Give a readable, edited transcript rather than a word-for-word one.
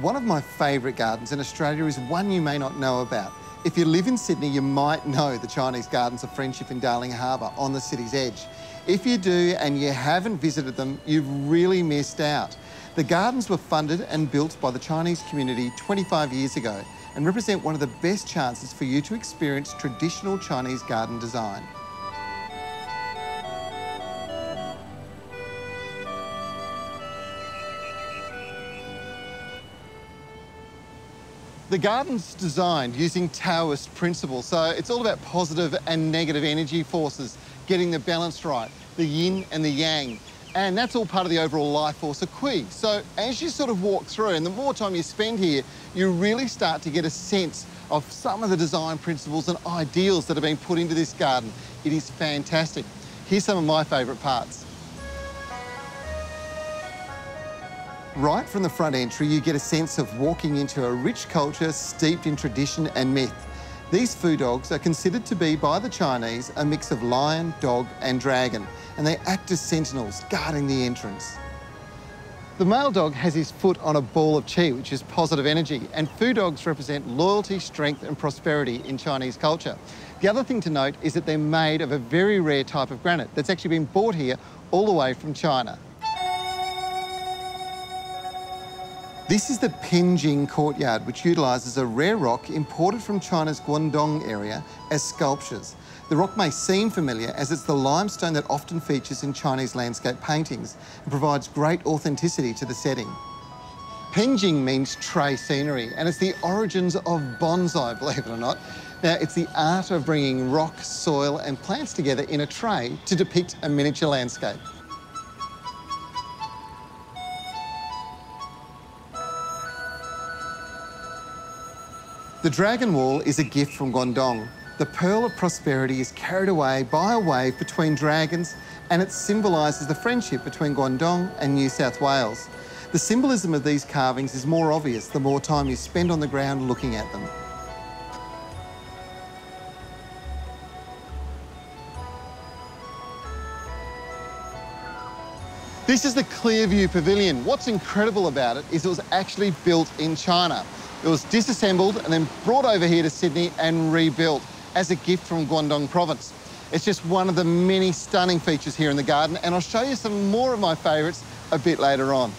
One of my favourite gardens in Australia is one you may not know about. If you live in Sydney, you might know the Chinese Gardens of Friendship in Darling Harbour on the city's edge. If you do and you haven't visited them, you've really missed out. The gardens were funded and built by the Chinese community 25 years ago and represent one of the best chances for you to experience traditional Chinese garden design. The garden's designed using Taoist principles, so it's all about positive and negative energy forces, getting the balance right, the yin and the yang. And that's all part of the overall life force of Kui. So as you sort of walk through, and the more time you spend here, you really start to get a sense of some of the design principles and ideals that have been put into this garden. It is fantastic. Here's some of my favourite parts. Right from the front entry, you get a sense of walking into a rich culture steeped in tradition and myth. These Foo Dogs are considered to be, by the Chinese, a mix of lion, dog and dragon, and they act as sentinels, guarding the entrance. The male dog has his foot on a ball of qi, which is positive energy, and Foo Dogs represent loyalty, strength and prosperity in Chinese culture. The other thing to note is that they're made of a very rare type of granite that's actually been brought here all the way from China. This is the Penjing Courtyard, which utilises a rare rock imported from China's Guangdong area as sculptures. The rock may seem familiar as it's the limestone that often features in Chinese landscape paintings and provides great authenticity to the setting. Penjing means tray scenery, and it's the origins of bonsai, believe it or not. Now, it's the art of bringing rock, soil and plants together in a tray to depict a miniature landscape. The Dragon Wall is a gift from Guangdong. The pearl of prosperity is carried away by a wave between dragons, and it symbolises the friendship between Guangdong and New South Wales. The symbolism of these carvings is more obvious the more time you spend on the ground looking at them. This is the Clearview Pavilion. What's incredible about it is it was actually built in China. It was disassembled and then brought over here to Sydney and rebuilt as a gift from Guangdong province. It's just one of the many stunning features here in the garden, and I'll show you some more of my favourites a bit later on.